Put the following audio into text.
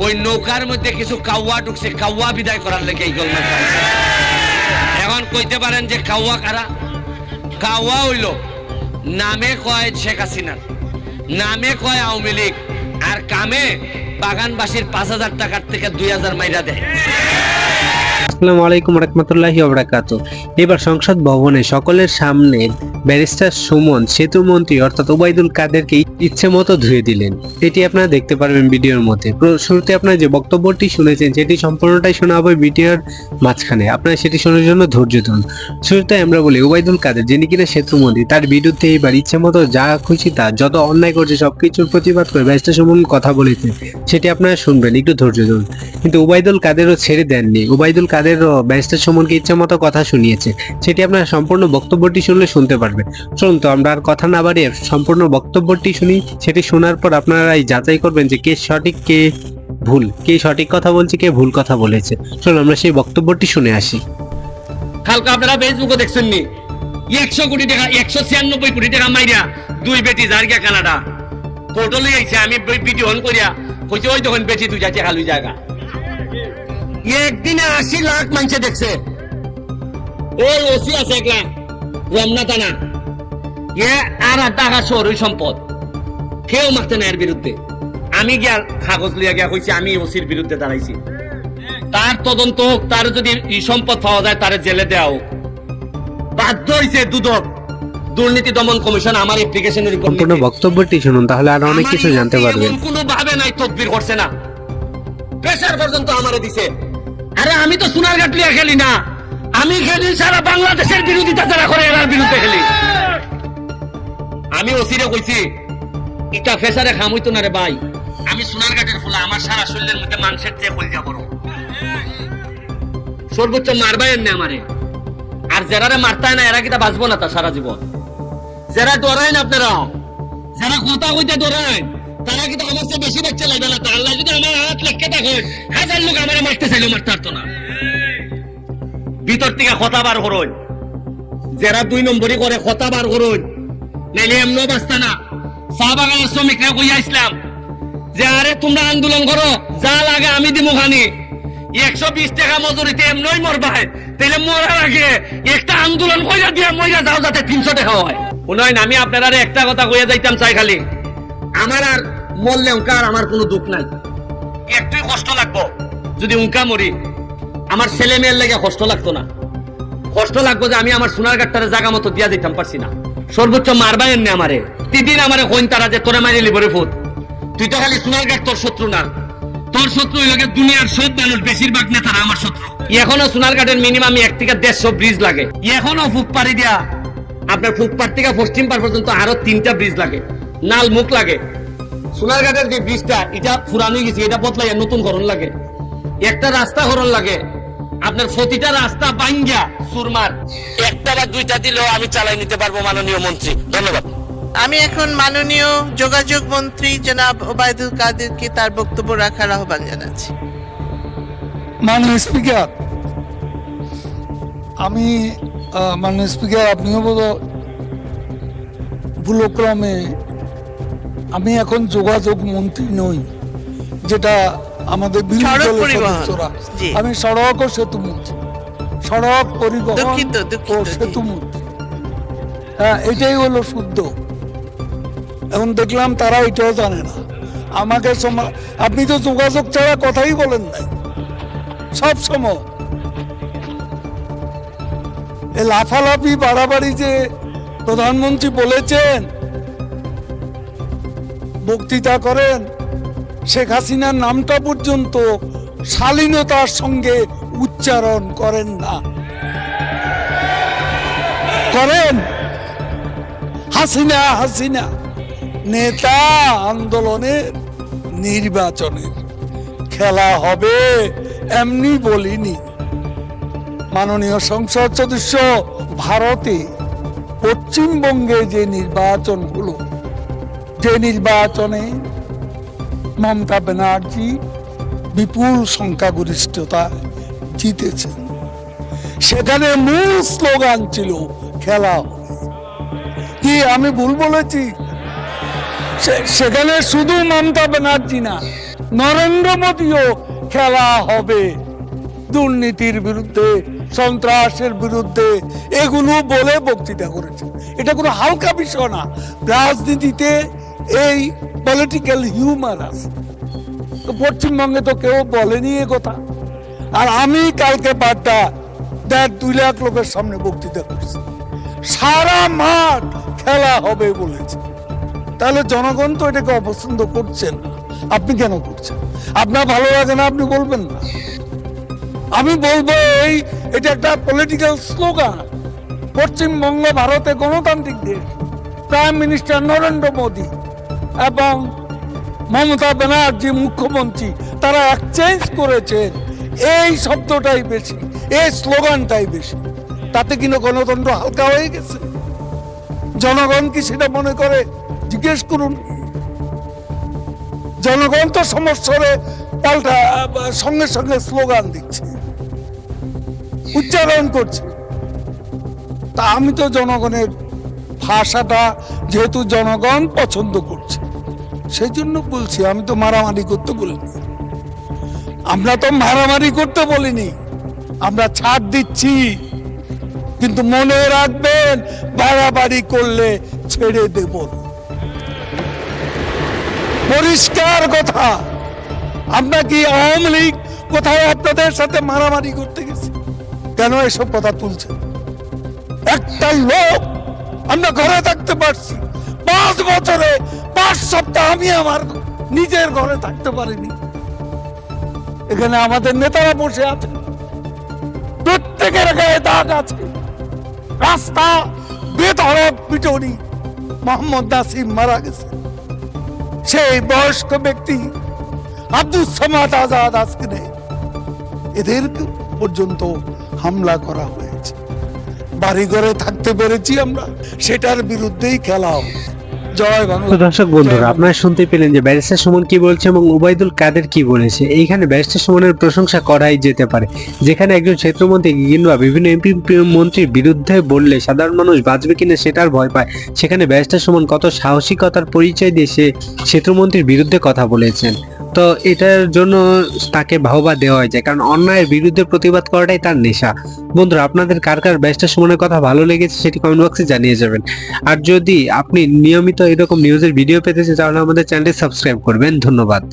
ওই নৌকার মধ্যে কিছু কাউয়া ঢুকছে, কাউয়া বিদায় করার লেগে এই গোলমাল চলছে। এখন কইতে পারেন যে কাউয়া কারা? কাউয়া হইল নামে কয় শেখ হাসিনা, নামে কয় আওয়ামী লীগ, আর কামে বাগানবাসীর 5,000 টাকার থেকে 2,000 মাইরা দেয়। আসসালামু আলাইকুম রহমতুল্লাহি ওয়া বারাকাতুহু। এবার সংসদ ভবনে সকলের সামনে ব্যারিস্টার সুমন সেতুমন্ত্রী অর্থাৎ ওবায়দুল কাদেরকে ইচ্ছে মতো ধুয়ে দিলেন। এটি আপনারা দেখতে পারবেন ভিডিওর মধ্যে। শুরুতে আপনারা যে বক্তব্যটি শুনেছেন সেটি সম্পূর্ণটাই শোনা হবে ভিডিওর মাঝখানে, আপনারা সেটি শোনার জন্য ধৈর্য ধরুন। শুরুতে আমরা বলি ওবায়দুল কাদের যিনি কিনা সেতুমন্ত্রী, তার বিরুদ্ধে এবার ইচ্ছে মতো যা খুশি তা যত অন্যায় করছে সবকিছুর প্রতিবাদ করে ব্যারিস্টার সুমন কথা বলেছেন, সেটি আপনারা শুনবেন, একটু ধৈর্য ধরুন। কিন্তু ওবায়দুল কাদেরও ছেড়ে দেননি, ওবায়দুল কাদের ব্যারিস্টার সুমনকে ইচ্ছে মতো কথা শুনিয়েছে, সেটি আপনারা সম্পূর্ণ বক্তব্যটি শুনলে শুনতে পারবেন। চলুন তো আমরা আর কথা না বাড়িয়ে সম্পূর্ণ বক্তব্যটি শুনি। সেটি শোনার পর আপনারাই যাচাই করবেন যে কে সঠিক কে ভুল, কে সঠিক কথা বলছে কে ভুল কথা বলেছে। চলুন আমরা সেই বক্তব্যটি শুনে আসি। কালকে আপনারা ফেসবুকে দেখছেন নি 100 কোটি টাকা 196 কোটি টাকা মাইরা দুই বেটি জার্গা কানাডা পোর্টালে আইছে। আমি ভিডিও অন করিয়া কইছে ওই যখন বেটি দুই যাচ্ছে খালি জায়গা একদিনে 80 লাখ মানুষ দেখছে। ওই ওসি আছে একলা রমনা থানা, আর টাকা শহরের সম্পদ কেউ মারতে না এর বিরুদ্ধে। আমি গিয়া কাগজ লিয়া গিয়া কইছি আমি ওসির বিরুদ্ধে দাঁড়াইছি, তার তদন্ত হোক, তার যদি সম্পদ পাওয়া যায় তার জেলে দেওয়া হোক। বাধ্য হইছে দুদক দুর্নীতি দমন কমিশন আমার অ্যাপ্লিকেশনের উপর সম্পূর্ণ বক্তব্যটি শুনুন, তাহলে আরো অনেক কিছু জানতে পারবেন। কোনো ভাবে নাই তদবির করছে না, প্রেসার পর্যন্ত আমারে দিছে। আরে আমি তো সোনারঘাট লিয়া খেলি না, আমি খেলি সারা বাংলাদেশের বিরোধিতা যারা করে এর বিরুদ্ধে খেলি। আমি ওসিরে কইছি এটা ফেসারে খাম হইতো না রে ভাই, আমি সোনারঘাটের ফুলা, আমার সারা শরীরের মধ্যে মাংসের চেয়ে কলজা বড়, সর্বোচ্চ মারবাই এনে আমারে। আর যারা মারতায় না এরা কিটা বাঁচবো না তা সারা জীবন। যারা ডরায় না আপনারা, যারা কথা কইতে ডরায় তারা কিন্তু আমার চেয়ে বেশি বাচ্চা লাগবে না। আল্লাহ যদি আমার হাত লেখকে দেখো 1000 লোক আমার মারতে চাইলে মারতে পারতো না। ভিতর থেকে কথা বার করুন, যারা 2 নম্বরই করে কথা বার করুন, নাইলে এমনও বাঁচতা না। চা বাগানের শ্রমিকরা কইয়া ইসলাম যে আরে তোমরা আন্দোলন করো, যা লাগে আমি দিমু খানি, 120 টাকা মজুরিতে এমনই মরবাই, তাহলে মরার আগে একটা আন্দোলন কইরা দিয়া মইরা যাও যাতে 300 টাকা হয়। উন্নয়ন আমি আপনারা একটা কথা কইয়া যাইতাম চাই, খালি আমার আর মরলে উনকার আমার কোনো দুঃখ নাই, একটুই কষ্ট লাগবো যদি উনকা মরি। আমার ছেলে মেয়ের লেগে কষ্ট লাগতো না, কষ্ট লাগবো যে আমি আমার সোনারঘাটটারে জায়গা মতো দিয়া দিতাম পারছি না। সর্বোচ্চ মারবাই এনে আমারে তিদিন আমারে কইন তারা যে তোরে মারি লিবরে ফুট, তুই তো খালি সোনারঘাট তোর শত্রু না, তোর শত্রু হইলে দুনিয়ার সব মানুষ, বেশিরভাগ নেতারা আমার শত্রু। এখনো সোনারঘাটের মিনিমাম 1 থেকে 150 ব্রিজ লাগে, এখনো ফুকপাড়ি দিয়া আপনার ফুকপাড় থেকে পশ্চিম পাড় পর্যন্ত আরো 3টা ব্রিজ লাগে, নাল মুখ লাগে। সোনারঘাটের যে ব্রিজটা এটা পুরানো গেছে, এটা বদলাইয়া নতুন করণ লাগে, একটা রাস্তা করণ লাগে। আপনার প্রতিটা রাস্তা ভাঙ্গা সুরমার একটা বা 2টা দিলেও আমি চালাই নিতে পারবো মাননীয় মন্ত্রী। ধন্যবাদ। আমি এখন মাননীয় যোগাযোগ মন্ত্রী জনাব ওবায়দুল কাদেরকে তার বক্তব্য রাখার আহ্বান জানাচ্ছি। মাননীয় স্পিকার, আমি মাননীয় স্পিকার আপনিও বলো ভুলক্রমে আমি এখন যোগাযোগ মন্ত্রী নই, যেটা আমাদের বিরোধী দলের সদস্যরা। আমি সড়ক ও সেতু মন্ত্রী, সড়ক পরিবহন ও সেতু মন্ত্রী। হ্যাঁ, এটাই হলো শুদ্ধ। এখন দেখলাম তারা এটাও জানে না। আমাকে আপনি তো যোগাযোগ ছাড়া কথাই বলেন নাই সব সময়। এই লাফালাফি বাড়াবাড়ি যে প্রধানমন্ত্রী বলেছেন, বক্তৃতা করেন, শেখ হাসিনার নামটা পর্যন্ত শালীনতার সঙ্গে উচ্চারণ করেন না, করেন হাসিনা হাসিনা। নেতা আন্দোলনের নির্বাচনের খেলা হবে এমনি বলিনি। মাননীয় সংসদ সদস্য, ভারতে পশ্চিমবঙ্গে যে নির্বাচন হলো, যে নির্বাচনে মমতা ব্যানার্জি বিপুল সংখ্যাগরিষ্ঠতা জিতেছেন, সেখানে মূল স্লোগান ছিল খেলা হবে। কি আমি ভুল বলেছি? সেখানে শুধু মমতা ব্যানার্জি না, নরেন্দ্র মোদীও খেলা হবে দুর্নীতির বিরুদ্ধে, সন্ত্রাসের বিরুদ্ধে, এগুলো বলে বক্তৃতা করেছে। এটা কোনো হালকা বিষয় না। রাজনীতিতে এই পলিটিক্যাল হিউমার আছে। তো পশ্চিমবঙ্গে তো কেউ বলেনি এ কথা। আর আমি কালকে 2 লাখ লোকের সামনে বক্তৃতা করছি, সারা মাঠ খেলা হবে বলেছে। তাহলে জনগণ তো এটাকে অপছন্দ করছে না। আপনি কেন করছেন? আপনার ভালো লাগে না, আপনি বলবেন না। আমি বলবো এটা একটা পলিটিক্যাল স্লোগান। পশ্চিমবঙ্গ ভারতে গণতান্ত্রিক দেশ, প্রাইম মিনিস্টার নরেন্দ্র মোদী এবং মমতা ব্যানার্জি মুখ্যমন্ত্রী, তারা এক্সচেঞ্জ করেছেন এই শব্দটাই বেশি, এই স্লোগানটাই বেশি। তাতে কিনা গণতন্ত্র হালকা হয়ে গেছে? জনগণ কি সেটা মনে করে? জিজ্ঞেস করুন। জনগণ তো সমস্যারে পাল্টা সঙ্গে সঙ্গে স্লোগান দিচ্ছে, উচ্চারণ করছে। তা আমি তো জনগণের ভাষাটা যেহেতু জনগণ পছন্দ করছে সেই জন্য বলছি। আমি তো মারামারি করতে বলিনি, আমরা তো মারামারি করতে বলিনি, আমরা ছাড় দিচ্ছি। কিন্তু মনে রাখবেন, বাড়াবাড়ি করলে ছেড়ে দেব। পরিষ্কার কথা। আমরা কি আওয়ামী লীগ কোথাও আপনাদের সাথে মারামারি করতে গেছি? কেন এসব কথা তুলছেন? একটা লোক আমরা ঘরে থাকতে পারছি 5 বছরে 5 সপ্তাহ আমি আমার নিজের ঘরে থাকতে পারিনি। এখানে আমাদের নেতারা বসে আছে, প্রত্যেকের গায়ে দাগ আছে। রাস্তা বেধড়ক পিটুনি। মোহাম্মদ নাসিম মারা গেছে, সেই বয়স্ক ব্যক্তি আব্দুল সামাদ আজাদ আজকে নেই। এদের পর্যন্ত হামলা করা হয়েছে। বাড়ি ঘরে থাকতে পেরেছি আমরা, সেটার বিরুদ্ধেই খেলা হবে। জয় বাংলা। তো দর্শক বন্ধুরা, আপনারা শুনতে পেলেন যে ব্যারিস্টার সুমন কি বলছে এবং ওবায়দুল কাদের কি বলেছে। এইখানে ব্যারিস্টার সুমনের প্রশংসা করাই যেতে পারে। যেখানে একজন ক্ষেত্রমন্ত্রী কিংবা বিভিন্ন এমপি মন্ত্রীর বিরুদ্ধে বললে সাধারণ মানুষ বাঁচবে কিনা সেটার ভয় পায়, সেখানে ব্যারিস্টার সুমন কত সাহসিকতার পরিচয় দিয়ে সে ক্ষেত্রমন্ত্রীর বিরুদ্ধে কথা বলেছেন। তো এটার জন্য তাকে বাহবা দেওয়া হয় যায়, কারণ অন্যায়ের বিরুদ্ধে প্রতিবাদ করাটাই তার নেশা। বন্ধুরা, আপনাদের কার কার ব্যারিস্টার সুমনের কথা ভালো লেগেছে সেটি কমেন্ট বক্সে জানিয়ে যাবেন। আর যদি আপনি নিয়মিত এরকম নিউজের ভিডিও পেতে চান তাহলে আমাদের চ্যানেলটি সাবস্ক্রাইব করবেন। ধন্যবাদ।